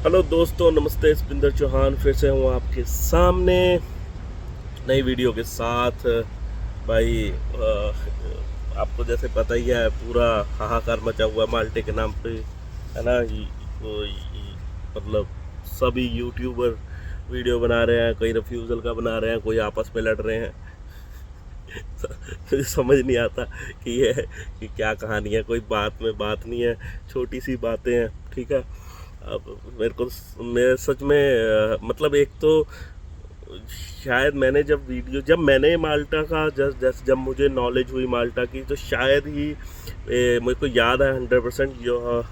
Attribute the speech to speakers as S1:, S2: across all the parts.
S1: Hello दोस्तों, नमस्ते। स्पिंदर चौहान फिर से हूँ आपके सामने नई वीडियो के साथ। भाई आपको जैसे पता ही है, पूरा हाहाकार मचा हुआ है माल्टे के नाम पे, है ना। मतलब सभी यूट्यूबर वीडियो बना रहे हैं, कोई रिफ्यूज़ल का बना रहे हैं, कोई आपस में लड़ रहे हैं। मुझे समझ नहीं आता कि ये कि क्या कहानी है। कोई बात में बात नहीं है, छोटी सी बातें हैं, ठीक है। अब मैं सच में मतलब एक तो शायद मैंने जब मैंने माल्टा का जब मुझे नॉलेज हुई माल्टा की, तो शायद ही मेरे को याद है 100% जो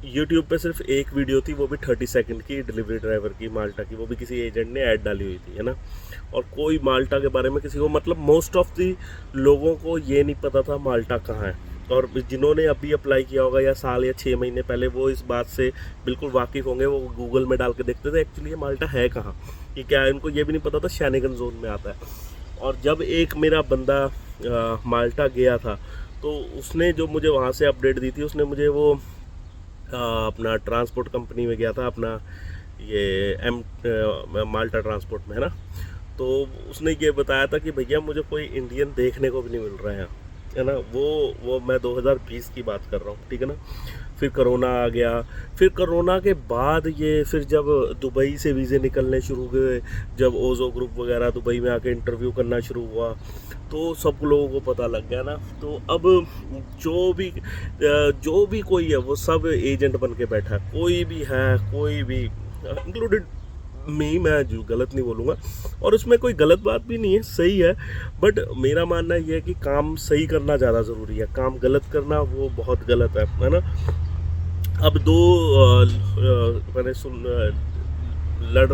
S1: यूट्यूब पे सिर्फ एक वीडियो थी, वो भी 30 सेकंड की, डिलीवरी ड्राइवर की माल्टा की। वो भी किसी एजेंट ने ऐड डाली हुई थी, है ना। और कोई माल्टा के बारे में किसी को, मतलब मोस्ट ऑफ दी लोगों को ये नहीं पता था माल्टा कहाँ है। और जिन्होंने अभी अप्लाई किया होगा या साल या 6 महीने पहले, वो इस बात से बिल्कुल वाकिफ़ होंगे। वो गूगल में डाल के देखते थे एक्चुअली ये माल्टा है कहाँ, कि क्या है। इनको ये भी नहीं पता था शेनेगन जोन में आता है। और जब एक मेरा बंदा माल्टा गया था, तो उसने जो मुझे वहाँ से अपडेट दी थी, उसने मुझे वो अपना ट्रांसपोर्ट कंपनी में गया था, अपना ये माल्टा ट्रांसपोर्ट में, है ना। तो उसने ये बताया था कि भैया मुझे कोई इंडियन देखने को भी नहीं मिल रहा है ना। वो मैं 2020 की बात कर रहा हूँ, ठीक है ना। फिर कोरोना आ गया। फिर कोरोना के बाद ये फिर जब दुबई से वीज़े निकलने शुरू हुए, जब ओजो ग्रुप वगैरह दुबई में आके इंटरव्यू करना शुरू हुआ, तो सब लोगों को पता लग गया ना। तो अब जो भी कोई है, वो सब एजेंट बन के बैठा है। कोई भी है, कोई भी, इंक्लूडेड मी, मैं जो गलत नहीं बोलूँगा। और उसमें कोई गलत बात भी नहीं है, सही है। बट मेरा मानना ये है कि काम सही करना ज़्यादा ज़रूरी है, काम गलत करना वो बहुत गलत है ना। अब मैंने लड़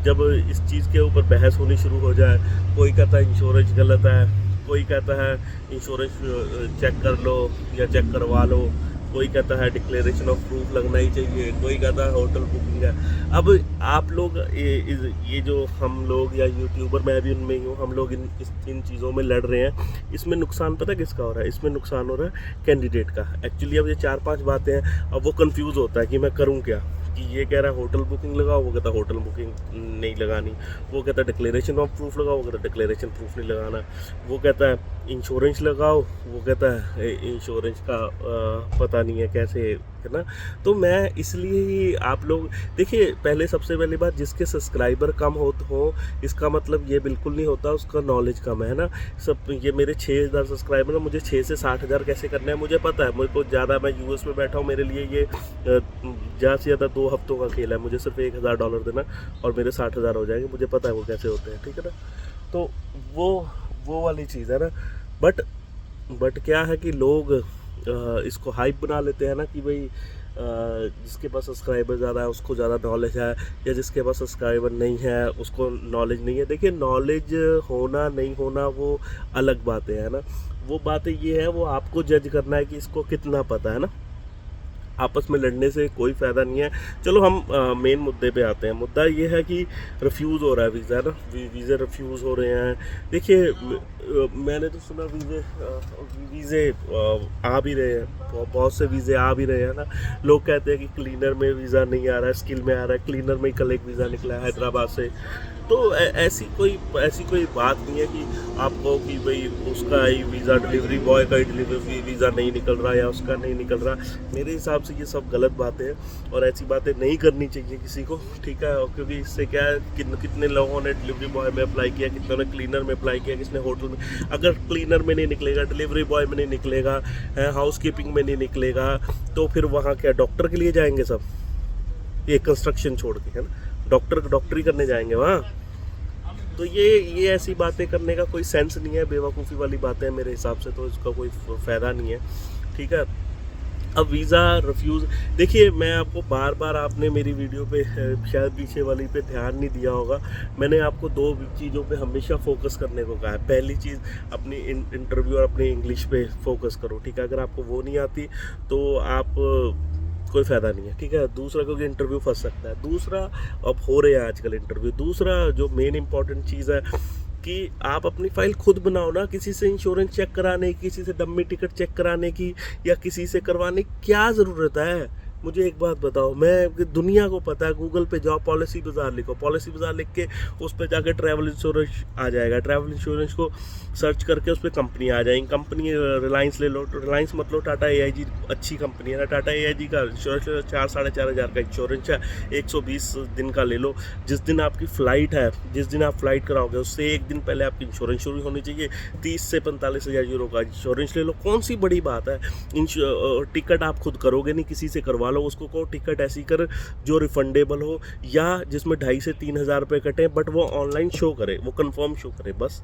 S1: जब इस चीज़ के ऊपर बहस होनी शुरू हो जाए, कोई कहता है इंश्योरेंस गलत है, कोई कहता है इंश्योरेंस चेक कर लो या चेक करवा लो, कोई कहता है डिक्लेरेशन ऑफ प्रूफ लगना ही चाहिए, कोई कहता है होटल बुकिंग है। अब आप लोग ये जो हम लोग या यूट्यूबर, मैं भी उनमें ही हूँ, हम लोग इन चीज़ों में लड़ रहे हैं। इसमें नुकसान पता किसका हो रहा है? इसमें नुकसान हो रहा है कैंडिडेट का। एक्चुअली अब ये 4-5 बातें हैं, अब वो कंफ्यूज होता है कि मैं करूँ क्या। कि ये कह रहा है होटल बुकिंग लगाओ, वो कहता है होटल बुकिंग नहीं लगानी। वो कहता है डिक्लेरेशन ऑफ प्रूफ लगाओ, वो कहता है डिक्लेरेशन प्रूफ नहीं लगाना। वो कहता है इंश्योरेंस लगाओ, वो कहता है इंश्योरेंस का पता नहीं है कैसे, है ना। तो मैं इसलिए ही, आप लोग देखिए, पहले सबसे पहली बात, जिसके सब्सक्राइबर कम हो इसका मतलब ये बिल्कुल नहीं होता उसका नॉलेज कम है ना। सब ये मेरे 6000 सब्सक्राइबर है, मुझे 6 से 60,000 कैसे करना है मुझे पता है। मुझे को ज़्यादा, मैं यूएस में बैठा हूँ, मेरे लिए ये ज़्यादा से ज़्यादा 2 हफ्तों का खेल है। मुझे सिर्फ $1000 देना और मेरे 60,000 हो जाएंगे, मुझे पता है वो कैसे होते हैं, ठीक है ना। तो वो वाली चीज़ है ना। बट क्या है कि लोग इसको हाइप बना लेते हैं ना, कि भाई जिसके पास सब्सक्राइबर ज़्यादा है उसको ज़्यादा नॉलेज है, या जिसके पास सब्सक्राइबर नहीं है उसको नॉलेज नहीं है। देखिए, नॉलेज होना नहीं होना वो अलग बातें हैं ना। वो बातें ये है, वो आपको जज करना है कि इसको कितना पता है ना। आपस में लड़ने से कोई फ़ायदा नहीं है। चलो हम मेन मुद्दे पे आते हैं। मुद्दा ये है कि रिफ्यूज़ हो रहा है वीज़ा, ना। वीज़े रिफ्यूज़ हो रहे हैं। देखिए, मैंने तो सुना वीज़े आ भी रहे हैं, बहुत से वीज़े आ भी रहे हैं ना। लोग कहते हैं कि क्लीनर में वीज़ा नहीं आ रहा है, स्किल में आ रहा है। क्लीनर में ही कल एक वीज़ा निकला है हैदराबाद से। तो ऐसी कोई बात नहीं है कि आपको कि भाई उसका ही वीज़ा, डिलीवरी बॉय का ही डिलीवरी वीज़ा नहीं निकल रहा या उसका नहीं निकल रहा। मेरे हिसाब से ये सब गलत बातें हैं और ऐसी बातें नहीं करनी चाहिए किसी को, ठीक है। और क्योंकि इससे क्या है, कितने लोगों ने डिलीवरी बॉय में अप्लाई किया, कितनों ने क्लीनर में अप्लाई किया, किसने होटल में। अगर क्लीनर में नहीं निकलेगा, डिलीवरी बॉय में नहीं निकलेगा, हाउस कीपिंग में नहीं निकलेगा, तो फिर वहाँ क्या डॉक्टर के लिए जाएंगे सब, ये कंस्ट्रक्शन छोड़ के, है ना। डॉक्टरी करने जाएंगे वहाँ। तो ये ऐसी बातें करने का कोई सेंस नहीं है, बेवकूफ़ी वाली बातें हैं मेरे हिसाब से, तो इसका कोई फ़ायदा नहीं है, ठीक है। अब वीज़ा रिफ्यूज़, देखिए, मैं आपको बार बार, आपने मेरी वीडियो पे शायद पीछे वाली पे ध्यान नहीं दिया होगा, मैंने आपको 2 चीज़ों पे हमेशा फोकस करने को कहा है। पहली चीज़, अपनी इंटरव्यू और अपनी इंग्लिश पे फोकस करो, ठीक है। अगर आपको वो नहीं आती तो आप कोई फ़ायदा नहीं है, ठीक है। दूसरा, क्योंकि इंटरव्यू फंस सकता है। दूसरा, अब हो रहे हैं आजकल इंटरव्यू। दूसरा जो मेन इंपॉर्टेंट चीज़ है कि आप अपनी फ़ाइल खुद बनाओ ना। किसी से इंश्योरेंस चेक कराने की, किसी से डम्मी टिकट चेक कराने की, या किसी से करवाने की क्या ज़रूरत है? मुझे एक बात बताओ, मैं दुनिया को पता है गूगल पे जाओ, पॉलिसी बाज़ार लिखो, पॉलिसी बाज़ार लिख के उस पर जाके ट्रैवल इंश्योरेंस आ जाएगा, ट्रैवल इंश्योरेंस को सर्च करके उस पर कंपनी आ जाएंगी। कंपनी रिलायंस ले लो, रिलायंस मत लो, टाटा AIG अच्छी कंपनी है ना, टाटा AIG का इंश्योरेंस 4-4.5 हज़ार का इंश्योरेंस है, 120 दिन का ले लो। जिस दिन आपकी फ़्लाइट है, जिस दिन आप फ्लाइट कराओगे उससे एक दिन पहले आपकी इंश्योरेंस शुरू होनी चाहिए। 30 से 45 हज़ार यूरो का इंश्योरेंस ले लो, कौन सी बड़ी बात है। टिकट आप खुद करोगे नहीं, किसी से करवा लो, उसको कहो टिकट ऐसी कर जो रिफंडेबल हो, या जिसमें 2.5 से 3 हज़ार रुपये कटे, बट वो ऑनलाइन शो करे, वो कंफर्म शो करे, बस।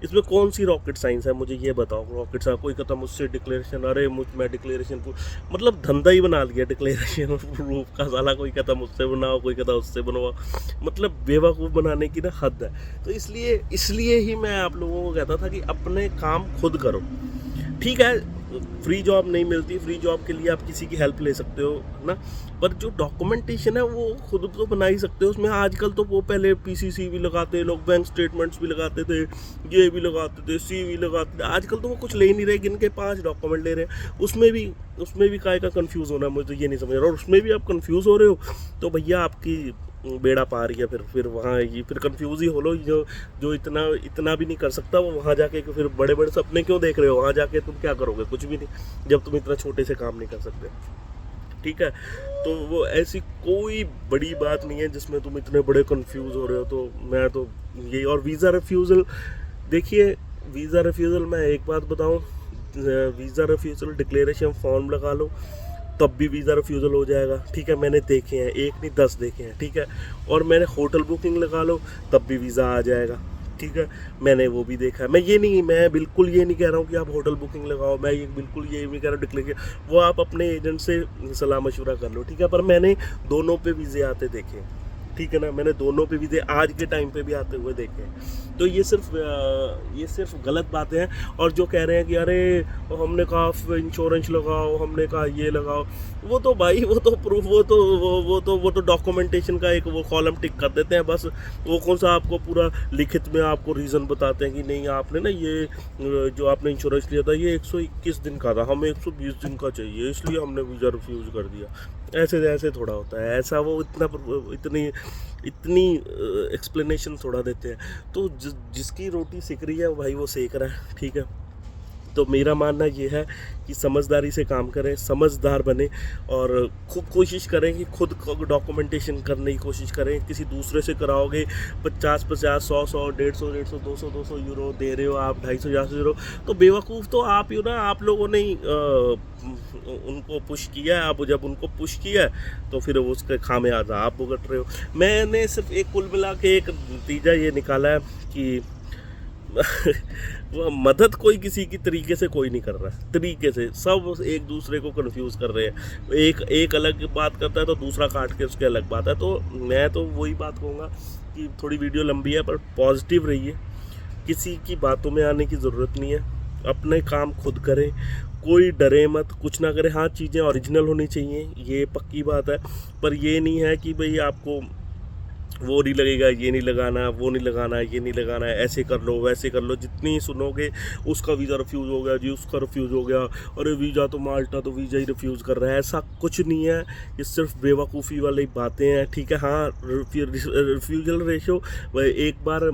S1: इसमें कौन सी रॉकेट साइंस है, मुझे ये बताओ। रॉकेट साइंस कोई कहता मुझसे डिक्लेरेशन, अरे मैं डिक्लेरेशन मतलब धंधा ही बना लिया डिक्लेरेशन प्रूफ का, साला कोई कहता मुझसे बनाओ, कोई कहता उससे बनवाओ, मतलब बेवकूफ़ बनाने की ना हद है। तो इसलिए ही मैं आप लोगों को कहता था कि अपने काम खुद करो। ठीक है, फ्री जॉब नहीं मिलती, फ्री जॉब के लिए आप किसी की हेल्प ले सकते हो ना, पर जो डॉक्यूमेंटेशन है वो खुद तो बना ही सकते हो। उसमें आजकल तो वो पहले PCC भी लगाते लोग, बैंक स्टेटमेंट्स भी लगाते थे, ये भी लगाते थे, CV लगाते थे, आजकल तो वो कुछ ले ही नहीं रहे, गिन के 5 डॉक्यूमेंट ले रहे हैं। उसमें भी काय का कंफ्यूज होना, मुझे तो ये नहीं समझ रहा। और उसमें भी आप कंफ्यूज हो रहे हो तो भैया आपकी बेड़ा पार है, फिर वहाँ आएगी, फिर कंफ्यूज ही हो लो। जो इतना भी नहीं कर सकता वो वहाँ जाके फिर बड़े बड़े सपने क्यों देख रहे हो, वहाँ जाके तुम क्या करोगे, कुछ भी नहीं, जब तुम इतना छोटे से काम नहीं कर सकते। ठीक है, तो वो ऐसी कोई बड़ी बात नहीं है जिसमें तुम इतने बड़े कंफ्यूज हो रहे हो। तो मैं तो ये, और वीज़ा रिफ्यूज़ल, देखिए वीज़ा रिफ्यूज़ल मैं एक बात बताऊँ, वीज़ा रिफ्यूज़ल डिक्लेरेशन फॉर्म लगा लो तब भी वीज़ा रिफ्यूज़ल हो जाएगा। ठीक है, मैंने देखे हैं, 1 नहीं 10 देखे हैं। ठीक है, और मैंने होटल बुकिंग लगा लो तब भी वीज़ा आ जाएगा। ठीक है, मैंने वो भी देखा है। मैं बिल्कुल ये नहीं कह रहा हूँ कि आप होटल बुकिंग लगाओ, मैं ये बिल्कुल ये नहीं कह रहा हूँ डिक्लेरेशन, वो आप अपने एजेंट से सलाह मशवरा कर लो। ठीक है, पर मैंने दोनों पे वीज़े आते देखे हैं। ठीक है ना, मैंने दोनों पे वीज़े आज के टाइम पे भी आते हुए देखे हैं। तो ये सिर्फ गलत बातें हैं। और जो कह रहे हैं कि अरे हमने कहा इंश्योरेंस लगाओ, हमने कहा ये लगाओ, वो तो भाई वो तो प्रूफ, वो तो डॉक्यूमेंटेशन का एक वो कॉलम टिक कर देते हैं बस। वो कौन सा आपको पूरा लिखित में आपको रीज़न बताते हैं कि नहीं आपने ना ये जो आपने इंश्योरेंस लिया था ये 121 दिन का था, हमें 120 दिन का चाहिए, इसलिए हमने वीज़ा रिफ्यूज़ कर दिया। ऐसे थोड़ा होता है, ऐसा वो इतनी एक्सप्लेनेशन थोड़ा देते हैं। तो जिसकी रोटी सिक रही है भाई वो सेक रहा है। ठीक है, तो मेरा मानना ये है कि समझदारी से काम करें, समझदार बने, और खूब कोशिश करें कि खुद डॉक्यूमेंटेशन करने की कोशिश करें। किसी दूसरे से कराओगे 50, 100, 150, 200 यूरो दे रहे हो आप, 250 यूरो, तो बेवकूफ़ तो आप ही हो ना। आप लोगों ने उनको पुश किया है, अब जब उनको पुश किया है तो फिर उसके खामियाजा आप भुगत रहे हो। मैंने सिर्फ एक कुल मिला के एक नतीजा ये निकाला है कि वो मदद कोई किसी की तरीके से कोई नहीं कर रहा है, तरीके से सब एक दूसरे को कंफ्यूज कर रहे हैं। एक अलग बात करता है तो दूसरा काट के उसके अलग बात है। तो मैं तो वही बात कहूँगा कि थोड़ी वीडियो लंबी है पर पॉजिटिव रहिए, किसी की बातों में आने की ज़रूरत नहीं है, अपने काम खुद करें, कोई डरे मत, कुछ ना करे। हाँ, चीज़ें ओरिजिनल होनी चाहिए, ये पक्की बात है, पर ये नहीं है कि भाई आपको वो नहीं लगेगा, ये नहीं लगाना, वो नहीं लगाना, ये नहीं लगाना, ऐसे कर लो वैसे कर लो। जितनी सुनोगे उसका वीज़ा रिफ्यूज़ हो गया जी, उसका रिफ्यूज़ हो गया, अरे वीज़ा तो माल्टा तो वीज़ा ही रिफ्यूज़ कर रहा है, ऐसा कुछ नहीं है। ये सिर्फ बेवकूफ़ी वाली बातें हैं। ठीक है, हाँ, रिफ्यूज़ल रेशो एक बार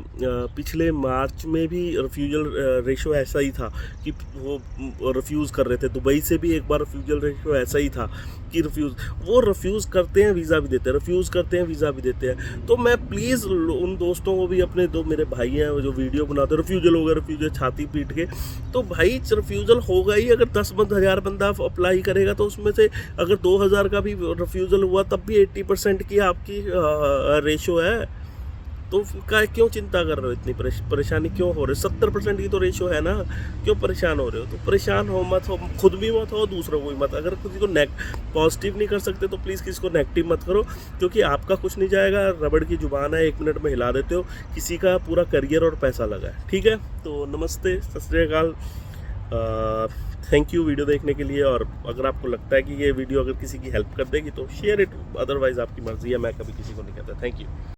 S1: पिछले मार्च में भी रिफ्यूज़ल रेशो ऐसा ही था कि वो रिफ्यूज़ कर रहे थे। दुबई से भी एक बार रिफ्यूज़ल रेशो ऐसा ही था कि वो रिफ्यूज़ करते हैं वीज़ा भी देते हैं, रिफ्यूज़ करते हैं वीज़ा भी देते हैं। तो मैं प्लीज़ उन दोस्तों को भी, अपने दो मेरे भाई हैं जो वीडियो बनाते हैं, रिफ्यूज़ल हो गया, रिफ्यूज़ल छाती पीट के, तो भाई रिफ्यूज़ल होगा ही। अगर 10,000 बंदा अप्लाई करेगा तो उसमें से अगर 2,000 का भी रिफ्यूज़ल हुआ तब भी 80% की आपकी रेशो है। तो क्यों चिंता कर रहे हो, इतनी परेशानी क्यों हो रही है? 70% की तो रेशो है ना, क्यों परेशान हो रहे हो? तो परेशान हो मत, हो खुद भी मत हो, दूसरों को भी मत। अगर किसी को पॉजिटिव नहीं कर सकते तो प्लीज़ किसी को नेगेटिव मत करो, क्योंकि आपका कुछ नहीं जाएगा। रबड़ की जुबान है, 1 मिनट में हिला देते हो, किसी का पूरा करियर और पैसा लगा है। ठीक है, तो नमस्ते, सत श्री अकाल, थैंक यू वीडियो देखने के लिए। और अगर आपको लगता है कि ये वीडियो अगर किसी की हेल्प कर देगी तो शेयर इट, अदरवाइज़ आपकी मर्ज़ी है, मैं कभी किसी को नहीं कहता। Thank you.